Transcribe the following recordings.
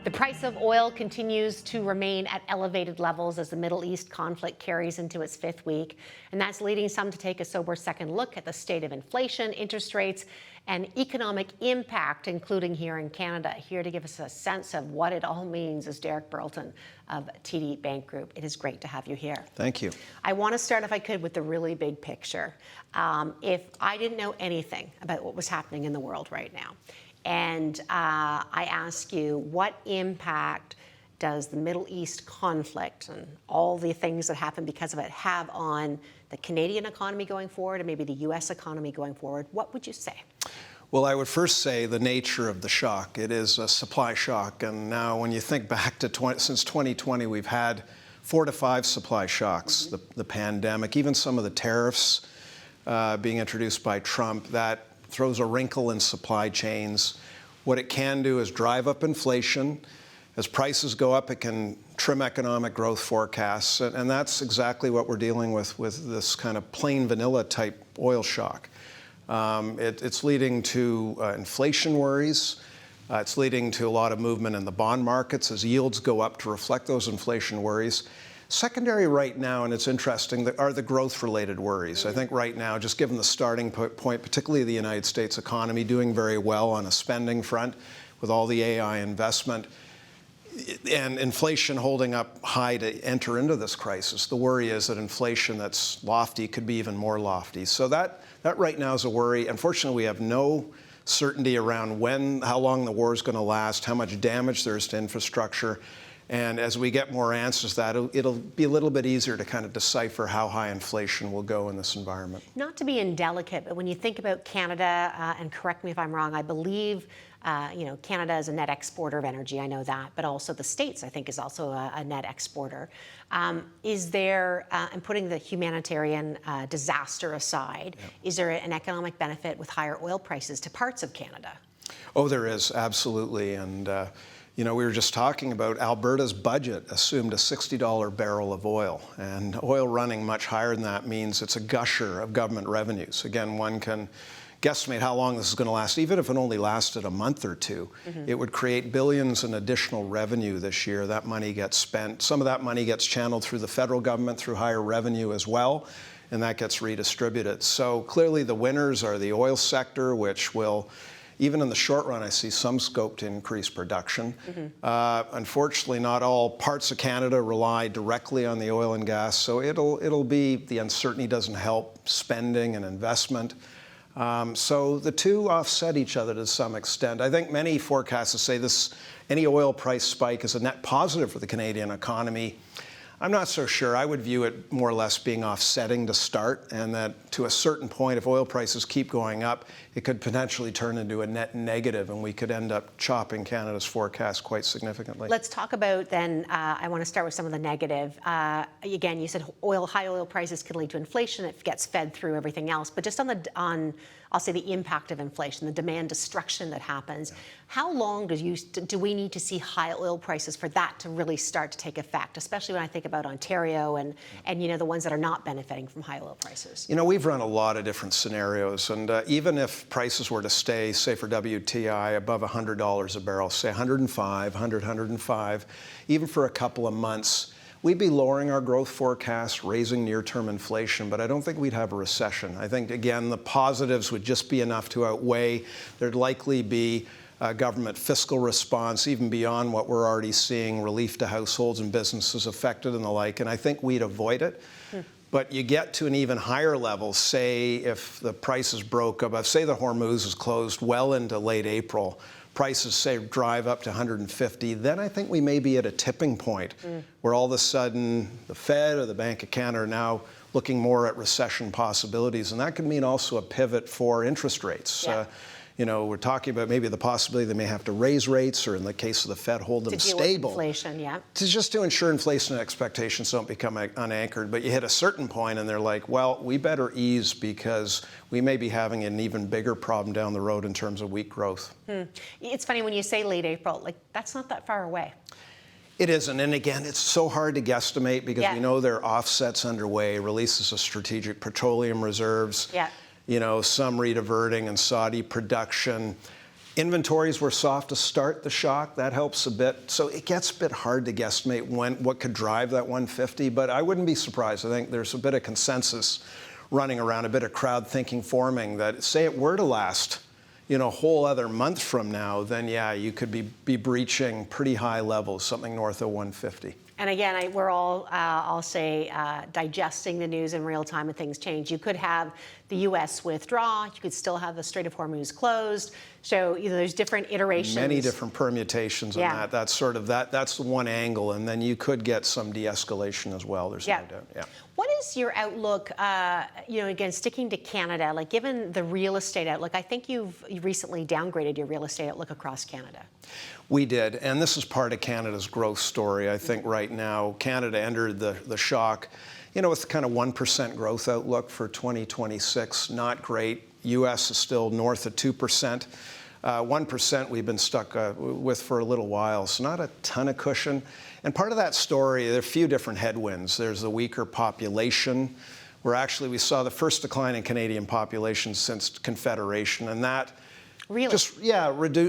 The price of oil continues to remain at elevated levels as the Middle East conflict carries into its fifth week, and that's leading some to take a sober second look at the state of inflation, interest rates, and economic impact, including here in Canada. Here to give us a sense of what it all means is Derek Burleton of TD Bank Group. It is great to have you here. Thank you. I want to start, if I could, with the really big picture. If I didn't know anything about what was happening in the world right now, and I ask you, what impact does the Middle East conflict and all the things that happen because of it have on the Canadian economy going forward and maybe the U.S. economy going forward? What would you say? Well, I would first say the nature of the shock. It is a supply shock. And now when you think back to since 2020, we've had 4 to 5 supply shocks, the pandemic, even some of the tariffs being introduced by Trump, that throws a wrinkle in supply chains. What it can do is drive up inflation. As prices go up, it can trim economic growth forecasts. And that's exactly what we're dealing with this kind of plain vanilla type oil shock. It's leading to inflation worries. It's leading to a lot of movement in the bond markets as yields go up to reflect those inflation worries. Secondary right now, and it's interesting, are the growth-related worries. I think right now, just given the starting point, particularly the United States economy doing very well on a spending front with all the AI investment, and inflation holding up high to enter into this crisis. The worry is that inflation that's lofty could be even more lofty. So that right now is a worry. Unfortunately, we have no certainty around how long the war is going to last, how much damage there is to infrastructure. And as we get more answers to that, it'll be a little bit easier to kind of decipher how high inflation will go in this environment. Not to be indelicate, but when you think about Canada, and correct me if I'm wrong, I believe Canada is a net exporter of energy, I know that, but also the States, I think, is also a net exporter. Is there, and putting the humanitarian disaster aside, is there an economic benefit with higher oil prices to parts of Canada? Oh, there is, absolutely. And we were just talking about Alberta's budget assumed a $60 barrel of oil, and oil running much higher than that means it's a gusher of government revenues. Again, one can guesstimate how long this is going to last. Even if it only lasted a month or two, it would create billions in additional revenue this year. That money gets spent. Some of that money gets channeled through the federal government through higher revenue as well, and that gets redistributed. So clearly the winners are the oil sector, which will, even in the short run, I see some scope to increase production. Unfortunately, not all parts of Canada rely directly on the oil and gas, so it'll be, the uncertainty doesn't help spending and investment. So the two offset each other to some extent. I think many forecasters say any oil price spike is a net positive for the Canadian economy. I'm not so sure. I would view it more or less being offsetting to start, and that to a certain point, if oil prices keep going up, it could potentially turn into a net negative, and we could end up chopping Canada's forecast quite significantly. Let's talk about then, I want to start with some of the negative. Again, you said high oil prices can lead to inflation. It gets fed through everything else. But just on I'll say the impact of inflation, the demand destruction that happens. How long do we need to see high oil prices for that to really start to take effect, especially when I think about Ontario and the ones that are not benefiting from high oil prices? We've run a lot of different scenarios, and even if prices were to stay, say for WTI, above $100 a barrel, say 105, 105, even for a couple of months, we'd be lowering our growth forecast, raising near-term inflation, but I don't think we'd have a recession. I think, again, the positives would just be enough to outweigh. There'd likely be a government fiscal response, even beyond what we're already seeing, relief to households and businesses affected and the like, and I think we'd avoid it. But you get to an even higher level, say if the prices broke above, say the Hormuz is closed well into late April, prices, say, drive up to 150, then I think we may be at a tipping point where all of a sudden the Fed or the Bank of Canada are now looking more at recession possibilities. And that could mean also a pivot for interest rates. We're talking about maybe the possibility they may have to raise rates, or in the case of the Fed, hold them stable. To deal with inflation, to ensure inflation expectations don't become unanchored. But you hit a certain point and they're like, well, we better ease because we may be having an even bigger problem down the road in terms of weak growth. It's funny when you say late April, that's not that far away. It isn't. And again, it's so hard to guesstimate because we know there are offsets underway, releases of strategic petroleum reserves. Some rediverting and Saudi production. Inventories were soft to start the shock. That helps a bit. So it gets a bit hard to guesstimate what could drive that 150, but I wouldn't be surprised. I think there's a bit of consensus running around, a bit of crowd thinking forming that say it were to last, a whole other month from now, then yeah, you could be breaching pretty high levels, something north of 150. And again, we're all, I'll say, digesting the news in real time and things change. You could have the U.S. withdraw. You could still have the Strait of Hormuz closed. So there's different iterations. Many different permutations on that. That's sort of that's the one angle. And then you could get some de-escalation as well. There's no doubt. Yeah. What is your outlook, again, sticking to Canada, like given the real estate outlook? I think you've recently downgraded your real estate outlook across Canada. We did, and this is part of Canada's growth story. I think right now, Canada entered the shock, with kind of 1% growth outlook for 2026. Not great. U.S. is still north of 2%. 1% we've been stuck with for a little while, so not a ton of cushion. And part of that story, there are a few different headwinds. There's the weaker population, where actually we saw the first decline in Canadian population since Confederation, and that really?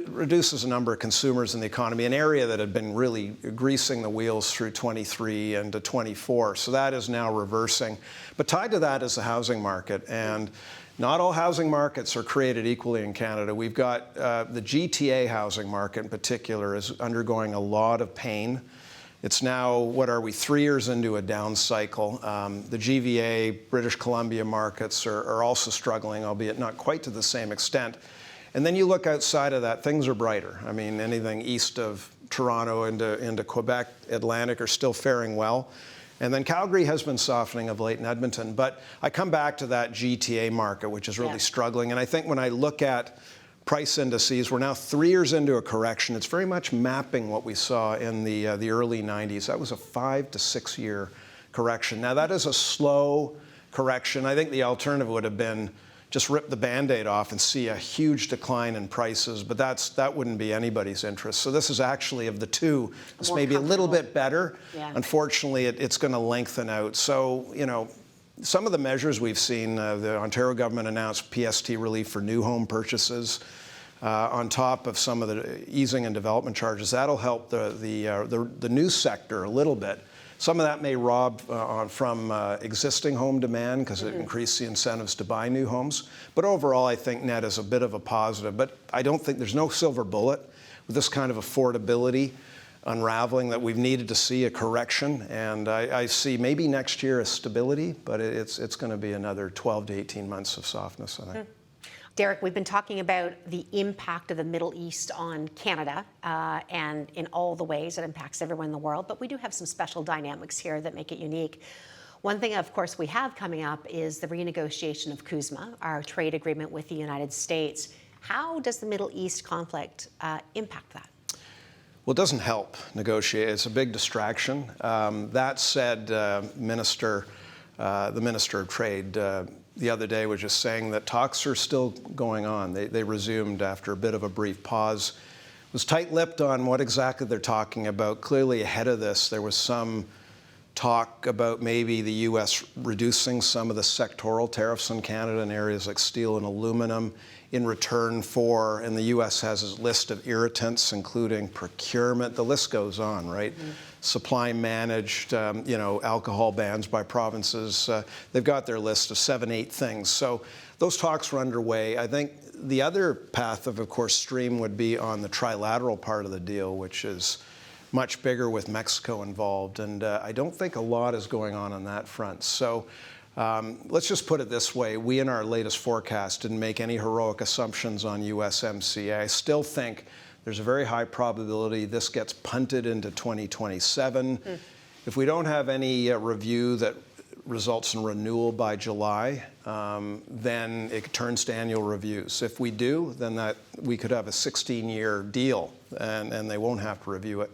Reduces the number of consumers in the economy, an area that had been really greasing the wheels through 23 and to 24. So that is now reversing. But tied to that is the housing market. And not all housing markets are created equally in Canada. We've got the GTA housing market in particular is undergoing a lot of pain. It's now, 3 years into a down cycle. The GVA, British Columbia markets are also struggling, albeit not quite to the same extent. And then you look outside of that, things are brighter. I mean, anything east of Toronto into Quebec, Atlantic are still faring well. And then Calgary has been softening of late in Edmonton. But I come back to that GTA market, which is really struggling. And I think when I look at price indices, we're now 3 years into a correction. It's very much mapping what we saw in the early 90s. That was a 5 to 6 year correction. Now, that is a slow correction. I think the alternative would have been just rip the Band-Aid off and see a huge decline in prices, but that wouldn't be anybody's interest. So this is actually, of the two, this may be a little bit better. Yeah. Unfortunately, it's going to lengthen out. So, some of the measures we've seen, the Ontario government announced PST relief for new home purchases, on top of some of the easing and development charges. That'll help the new sector a little bit. Some of that may rob from existing home demand because it increased the incentives to buy new homes. But overall, I think net is a bit of a positive. But I don't think there's no silver bullet with this kind of affordability unraveling that we've needed to see a correction. And I see maybe next year a stability, but it's going to be another 12 to 18 months of softness, I think. Derek, we've been talking about the impact of the Middle East on Canada and in all the ways it impacts everyone in the world, but we do have some special dynamics here that make it unique. One thing, of course, we have coming up is the renegotiation of CUSMA, our trade agreement with the United States. How does the Middle East conflict impact that? Well, it doesn't help negotiate. It's a big distraction. That said, the Minister of Trade the other day was just saying that talks are still going on. They resumed after a bit of a brief pause. Was tight-lipped on what exactly they're talking about. Clearly ahead of this, there was some talk about maybe the U.S. reducing some of the sectoral tariffs on Canada in areas like steel and aluminum in return for, and the U.S. has a list of irritants, including procurement. The list goes on, right? Mm-hmm. Supply managed, alcohol bans by provinces. They've got their list of 7-8 things. So those talks were underway. I think the other path of course, stream would be on the trilateral part of the deal, which is much bigger with Mexico involved. And I don't think a lot is going on that front. So let's just put it this way. We, in our latest forecast, didn't make any heroic assumptions on USMCA. I still think there's a very high probability this gets punted into 2027. If we don't have any review that results in renewal by July, then it turns to annual reviews. If we do, then we could have a 16-year deal, and they won't have to review it.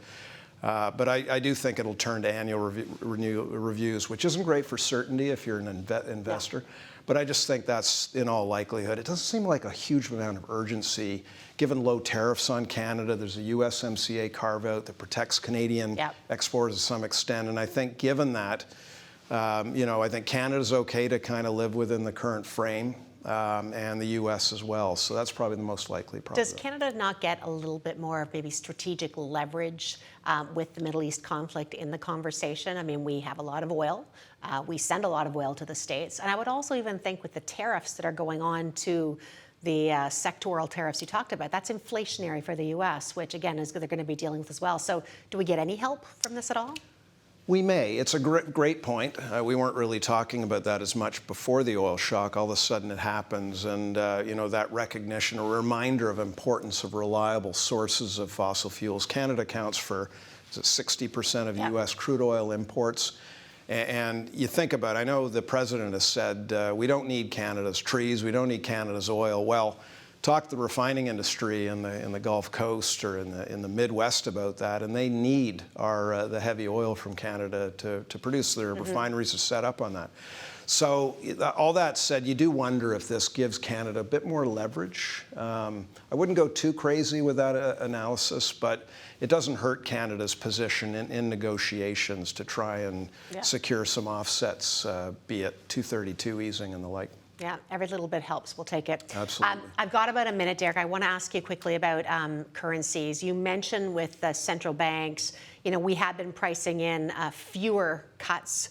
But I do think it'll turn to annual reviews, which isn't great for certainty if you're an investor. Yeah. But I just think that's in all likelihood. It doesn't seem like a huge amount of urgency, given low tariffs on Canada. There's a USMCA carve-out that protects Canadian exporters to some extent. And I think given that, I think Canada's okay to kind of live within the current frame. and the U.S. as well. So that's probably the most likely. Does Canada not get a little bit more of maybe strategic leverage with the Middle East conflict in the conversation? I mean, we have a lot of oil. We send a lot of oil to the States. And I would also even think with the tariffs that are going on to the sectoral tariffs you talked about, that's inflationary for the U.S., which again is they're going to be dealing with as well. So do we get any help from this at all? We may. It's a great point. We weren't really talking about that as much before the oil shock. All of a sudden it happens, and that recognition, a reminder of importance of reliable sources of fossil fuels. Canada accounts for 60% of U.S. crude oil imports. And you think about it, I know the president has said, we don't need Canada's trees, we don't need Canada's oil. Well, talk to the refining industry in the Gulf Coast or in the Midwest about that, and they need the heavy oil from Canada to produce. Their refineries are set up on that. So all that said, you do wonder if this gives Canada a bit more leverage. I wouldn't go too crazy with that analysis, but it doesn't hurt Canada's position in negotiations to try and secure some offsets, be it 232 easing and the like. Yeah, every little bit helps. We'll take it. Absolutely. I've got about a minute, Derek. I want to ask you quickly about currencies. You mentioned with the central banks, we have been pricing in fewer cuts,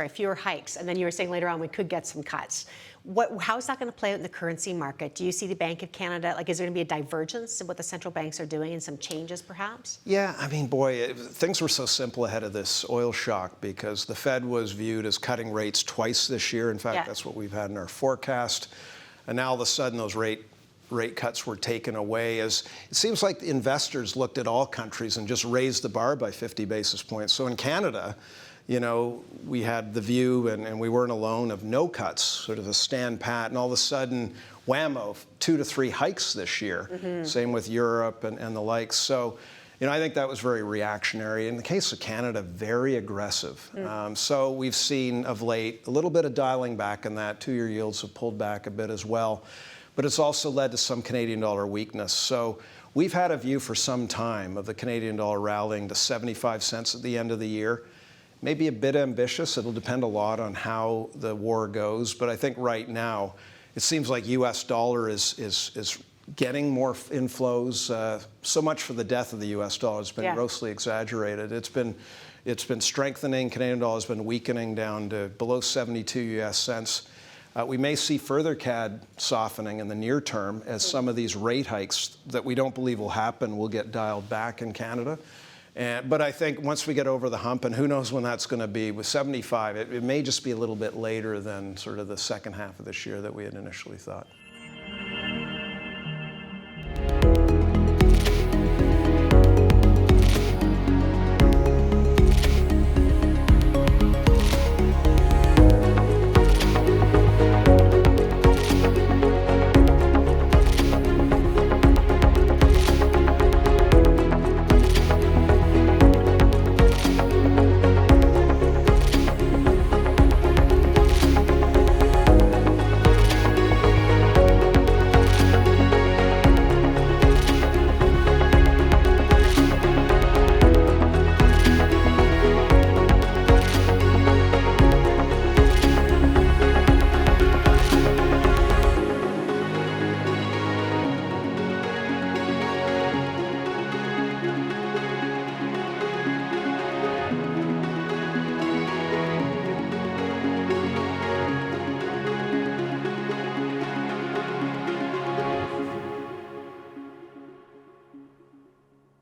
fewer hikes, and then you were saying later on we could get some cuts. How is that going to play out in the currency market? Do you see the Bank of Canada, is there going to be a divergence in what the central banks are doing and some changes perhaps? Yeah, I mean, boy, things were so simple ahead of this oil shock because the Fed was viewed as cutting rates twice this year. In fact, that's what we've had in our forecast. And now all of a sudden those rate cuts were taken away. As it seems like the investors looked at all countries and just raised the bar by 50 basis points. So in Canada, we had the view, and we weren't alone, of no cuts, sort of a stand pat, and all of a sudden, whammo, 2 to 3 hikes this year. Same with Europe and the like. So, I think that was very reactionary. In the case of Canada, very aggressive. So we've seen of late a little bit of dialing back in that. 2-year yields have pulled back a bit as well. But it's also led to some Canadian dollar weakness. So we've had a view for some time of the Canadian dollar rallying to 75 cents at the end of the year. Maybe a bit ambitious. It'll depend a lot on how the war goes. But I think right now, it seems like U.S. dollar is getting more inflows. So much for the death of the U.S. dollar. It's been grossly exaggerated. It's been strengthening. Canadian dollar has been weakening down to below 72 U.S. cents. We may see further CAD softening in the near term as some of these rate hikes that we don't believe will happen will get dialed back in Canada. But I think once we get over the hump, and who knows when that's going to be, with 75, it may just be a little bit later than sort of the second half of this year that we had initially thought.